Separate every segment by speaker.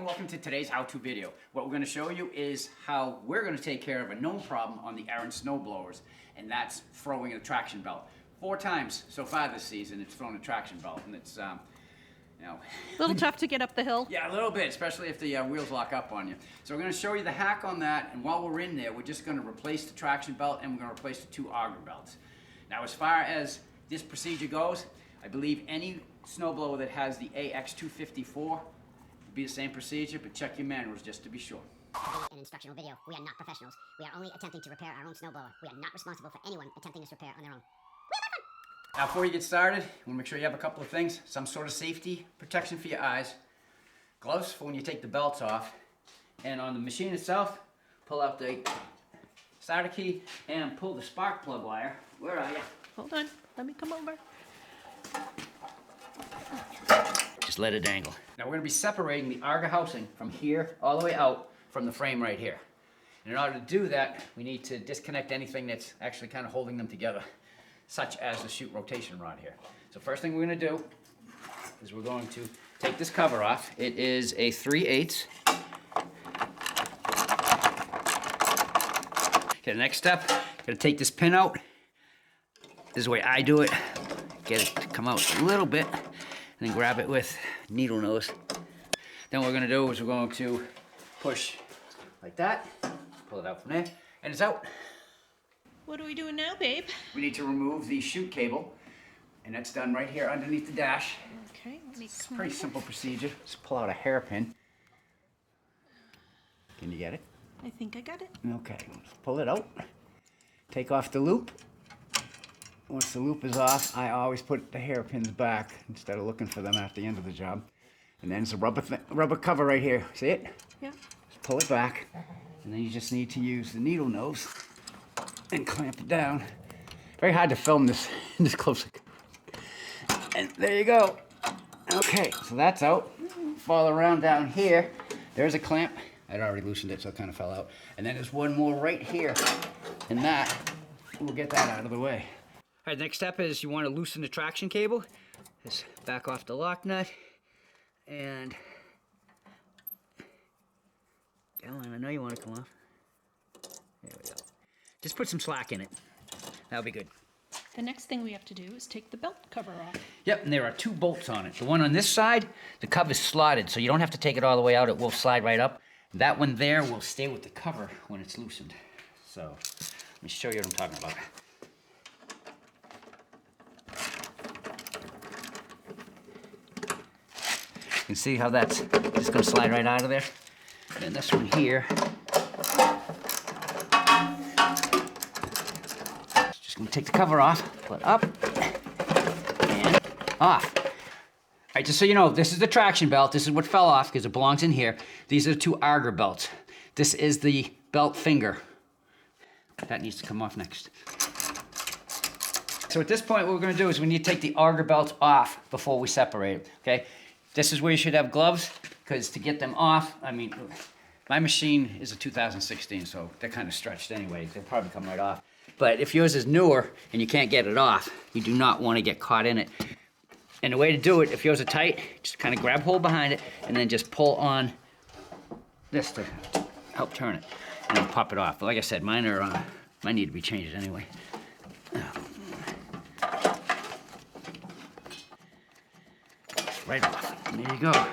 Speaker 1: welcome to today's how-to video. What we're going to show you is how we're going to take care of a known problem on the Ariens Snowblowers, and that's throwing a traction belt. 4 times so far this season it's thrown a traction belt, and it's you know,
Speaker 2: a little tough to get up the hill.
Speaker 1: Yeah, a little bit, especially if the wheels lock up on you. So we're going to show you the hack on that, and while we're in there, we're just going to replace the traction belt and we're going to replace the 2 auger belts. Now, as far as this procedure goes, I believe any snowblower that has the AX254 will be the same procedure, but check your manuals just to be sure.
Speaker 3: An instructional video. We are not professionals. We are only attempting to repair our own snowblower. We are not responsible for anyone attempting this repair on their own.
Speaker 1: Now, before you get started, you want to make sure you have a couple of things. Some sort of safety protection for your eyes, gloves for when you take the belts off, and on the machine itself, pull out the starter key and pull the spark plug wire. Where are you?
Speaker 2: Hold on, let me come over.
Speaker 1: Just let it dangle. Now we're going to be separating the auger housing from here all the way out from the frame right here. And in order to do that, we need to disconnect anything that's actually kind of holding them together, such as the chute rotation rod here. So first thing we're going to do is we're going to take this cover off. It is a 3/8. Okay, the next step, going to take this pin out. This is the way I do it. Get it to come out a little bit, and then grab it with needle nose. Then what we're going to do is we're going to push like that, pull it out from there, and it's out.
Speaker 2: What are we doing now, babe?
Speaker 1: We need to remove the chute cable, and that's done right here underneath the dash.
Speaker 2: Okay, let me
Speaker 1: It's a pretty simple procedure. Just pull out a hairpin. Can you get it?
Speaker 2: I think I got it.
Speaker 1: Okay, let's pull it out. Take off the loop. Once the loop is off, I always put the hairpins back instead of looking for them at the end of the job. And then it's a rubber cover right here. See it?
Speaker 2: Yeah.
Speaker 1: Just pull it back, and then you just need to use the needle nose and clamp it down. Very hard to film this close. And there you go. Okay, so that's out. Fall around down here. There's a clamp. I'd already loosened it, so it kind of fell out. And then there's one more right here, and that, we'll get that out of the way. All right, next step is you want to loosen the traction cable. Just back off the lock nut, and Ellen, I know you want to come off. There we go. Just put some slack in it. That'll be good.
Speaker 2: The next thing we have to do is take the belt cover off.
Speaker 1: Yep, and there are 2 bolts on it. The one on this side, the cover's slotted, so you don't have to take it all the way out. It will slide right up. That one there will stay with the cover when it's loosened. So, let me show you what I'm talking about. You can see how that's just going to slide right out of there. And this one here, just going to take the cover off, pull it up, and off. All right, just so you know, this is the traction belt. This is what fell off because it belongs in here. These are the 2 auger belts. This is the belt finger. That needs to come off next. So at this point, what we're going to do is we need to take the auger belts off before we separate them, okay? This is where you should have gloves, because to get them off, I mean, my machine is a 2016, so they're kind of stretched anyway. They'll probably come right off. But if yours is newer and you can't get it off, you do not want to get caught in it. And the way to do it, if yours are tight, just kind of grab hold behind it and then just pull on this to help turn it, and then pop it off. But like I said, mine need to be changed anyway. Right off. And there you go. All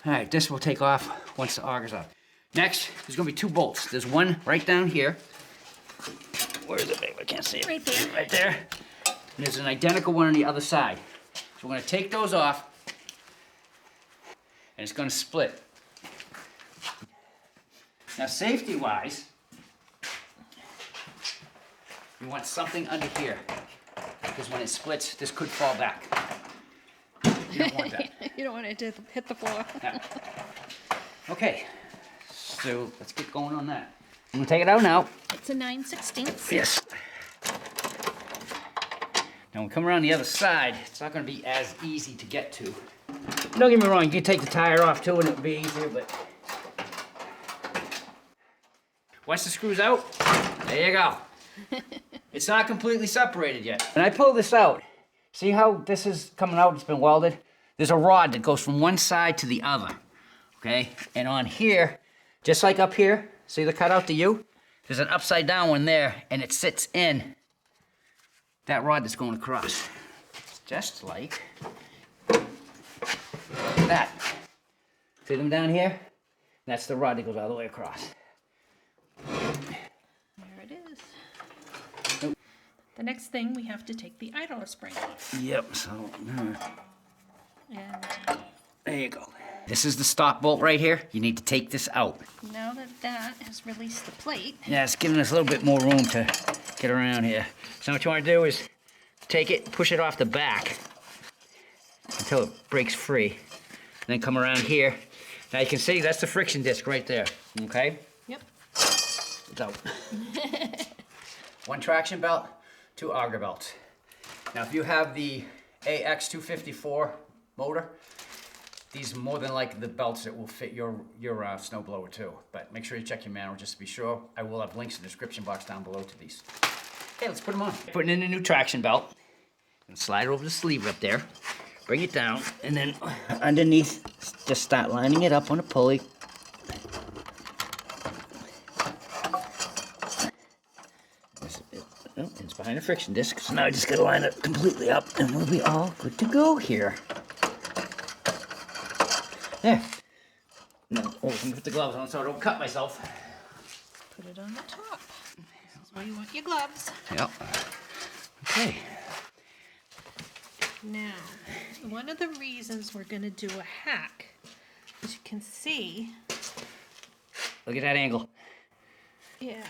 Speaker 1: right, this will take off once the auger's off. Next, there's going to be 2 bolts. There's one right down here. Where is it, babe? I can't see it.
Speaker 2: Right there.
Speaker 1: Right there. And there's an identical one on the other side. So we're going to take those off, and it's going to split. Now, safety-wise, you want something under here, because when it splits, this could fall back. You don't want that.
Speaker 2: You don't want it to hit the floor.
Speaker 1: No. Okay, so let's get going on that. I'm gonna take it out now.
Speaker 2: It's a 9/16.
Speaker 1: Yes. Now when we come around the other side, it's not gonna be as easy to get to. Don't get me wrong, you can take the tire off too and it would be easier, but once the screw's out, there you go. It's not completely separated yet. When I pull this out, see how this is coming out? It's been welded. There's a rod that goes from one side to the other. okay? And on here, just like up here, see the cutout to U? There's an upside down one there, and it sits in that rod that's going across. Just like that. See them down here? That's the rod that goes all the way across.
Speaker 2: There it is. The next thing, we have to take the idler spring off.
Speaker 1: Yep, so
Speaker 2: And
Speaker 1: there you go. This is the stop bolt right here. You need to take this out.
Speaker 2: now that that has released the plate,
Speaker 1: Yeah, it's giving us a little bit more room to get around here. So what you want to do is take it, push it off the back until it breaks free. And then come around here. Now you can see that's the friction disc right there, okay?
Speaker 2: yep,
Speaker 1: It's out. 1 traction belt, 2 auger belts. Now if you have the AX254 motor, these are more than likely the belts that will fit your snowblower too. But make sure you check your manual just to be sure. I will have links in the description box down below to these. Okay, let's put them on. Putting in a new traction belt. And slide over the sleeve up there. Bring it down, and then underneath, just start lining it up on a pulley. Oh, it's behind the friction disc, so now I just gotta line it completely up, and we'll be all good to go here. There. Now, oh, let me put the gloves on so I don't cut myself.
Speaker 2: put it on the top. This is where you want your gloves.
Speaker 1: Yep. Okay.
Speaker 2: Now, one of the reasons we're going to do a hack, as you can see,
Speaker 1: Look at that angle.
Speaker 2: yeah,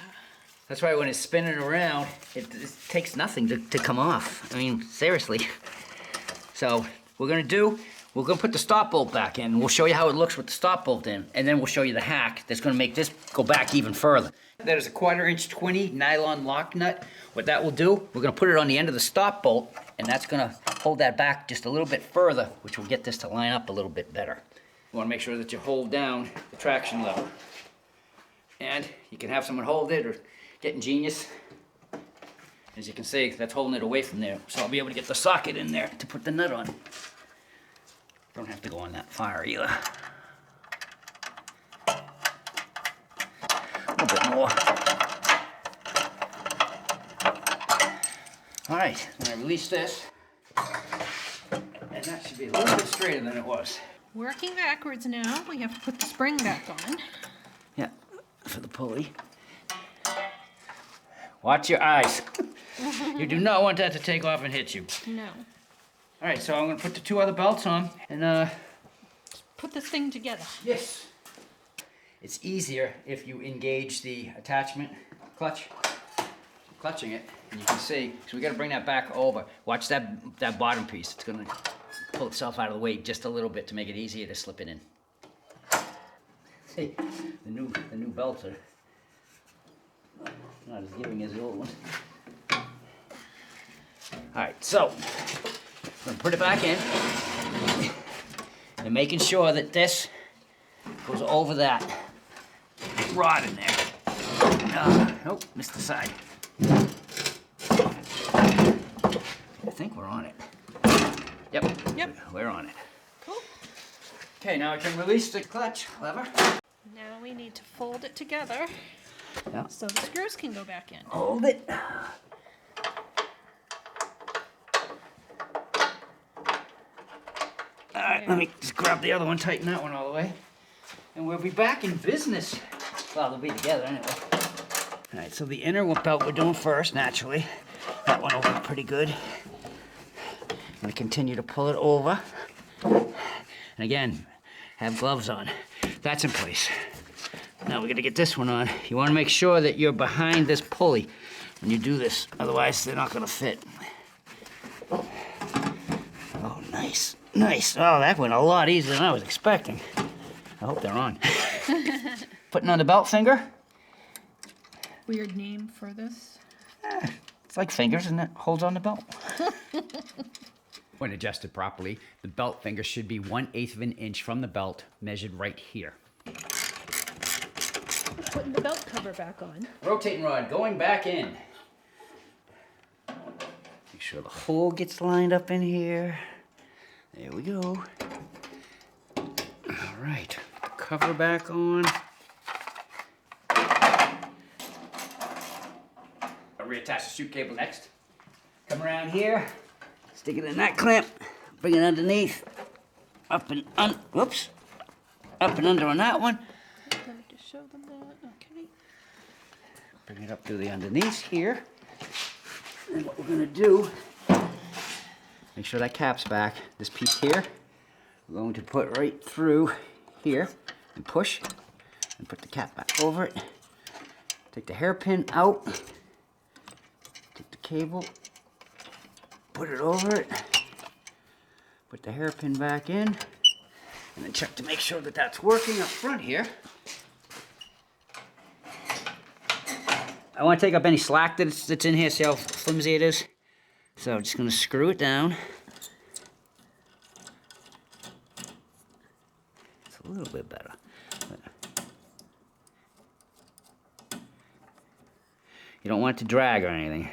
Speaker 1: That's why when it's spinning around, it takes nothing to come off. I mean, seriously. So, we're gonna put the stop bolt back in. We'll show you how it looks with the stop bolt in, and then we'll show you the hack that's gonna make this go back even further. That is a 1/4" 20 nylon lock nut. What that will do, we're gonna put it on the end of the stop bolt, and that's gonna hold that back just a little bit further, which will get this to line up a little bit better. You wanna make sure that you hold down the traction lever. And you can have someone hold it or get ingenious. As you can see, that's holding it away from there. So I'll be able to get the socket in there to put the nut on. Don't have to go on that far either. A little bit more. All right, I'm gonna release this. And that should be a little bit straighter than it was.
Speaker 2: working backwards now, we have to put the spring back on.
Speaker 1: Yeah, for the pulley. Watch your eyes. You do not want that to take off and hit you.
Speaker 2: No.
Speaker 1: All right, so I'm gonna put the 2 other belts on and
Speaker 2: Put this thing together.
Speaker 1: yes. It's easier if you engage the attachment clutch, clutching it, and you can see, so we gotta bring that back over. Watch that bottom piece. It's gonna pull itself out of the way just a little bit to make it easier to slip it in. See, the new belts are not as giving as the old ones. All right, so I'm gonna put it back in and making sure that this goes over that rod in there. Oh, missed the side. I think we're on it. Yep, we're on it.
Speaker 2: Cool.
Speaker 1: Okay, now I can release the clutch lever.
Speaker 2: Now we need to fold it together
Speaker 1: Yeah.
Speaker 2: so the screws can go back in.
Speaker 1: Hold it. All right, let me just grab the other one, tighten that one all the way. And we'll be back in business. Well, they'll be together anyway. All right, so the inner belt we're doing first, naturally. That one will look pretty good. I'm gonna continue to pull it over. And again, have gloves on. That's in place. Now we're gonna get this one on. You wanna make sure that you're behind this pulley when you do this, otherwise they're not gonna fit. Oh, nice, nice. Oh, that went a lot easier than I was expecting. I hope they're on. Putting on the belt finger.
Speaker 2: Weird name for this.
Speaker 1: It's like fingers and it holds on the belt. When adjusted properly, the belt finger should be 1/8 of an inch from the belt, measured right here.
Speaker 2: Putting the belt cover back on.
Speaker 1: Rotating rod going back in. Make sure the hole gets lined up in here. There we go. All right, the cover back on. I'll reattach the chute cable next. Come around here, stick it in that clamp, bring it underneath, up and whoops, up and under on that one.
Speaker 2: Let me just show them that. Okay.
Speaker 1: Bring it up through the underneath here. And what we're gonna do, make sure that cap's back. This piece here, we're going to put right through here and push and put the cap back over it. Take the hairpin out, take the cable, put it over it, put the hairpin back in, and then check to make sure that that's working up front here. I want to take up any slack that's in here, see how flimsy it is? So I'm just going to screw it down. It's a little bit better. You don't want it to drag or anything.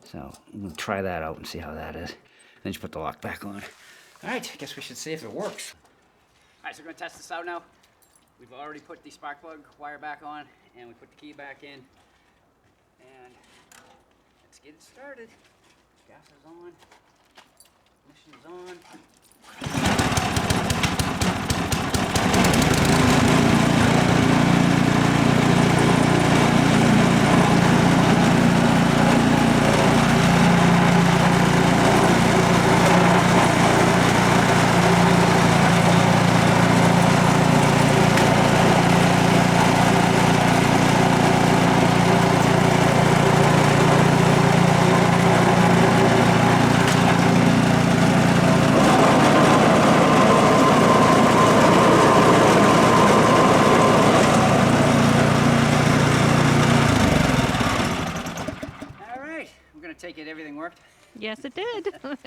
Speaker 1: So I'm going to try that out and see how that is. Then just put the lock back on. All right, I guess we should see if it works. All right, so we're going to test this out now. We've already put the spark plug wire back on, and we put the key back in. And let's get it started. Gas is on. Ignition is on. Take it, everything worked?
Speaker 2: Yes, it did.
Speaker 1: All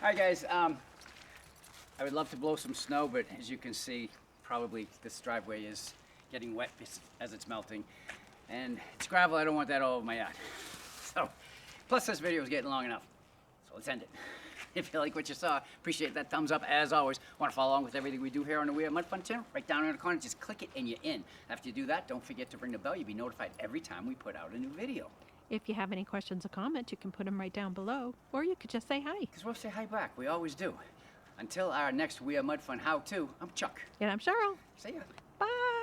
Speaker 1: right, guys, I would love to blow some snow, but as you can see, probably this driveway is getting wet as it's melting. And it's gravel, I don't want that all over my yard. So, plus this video is getting long enough, so let's end it. If you like what you saw, appreciate that thumbs up as always. Want to follow along with everything we do here on the We Are Mud Fun channel? Right down in the corner, just click it and you're in. After you do that, don't forget to ring the bell. You'll be notified every time we put out a new video.
Speaker 2: If you have any questions or comments, you can put them right down below, or you could just say hi.
Speaker 1: Because we'll say hi back. We always do. Until our next We Are Mud Fun how-to, I'm Chuck.
Speaker 2: And I'm Cheryl.
Speaker 1: See ya.
Speaker 2: Bye.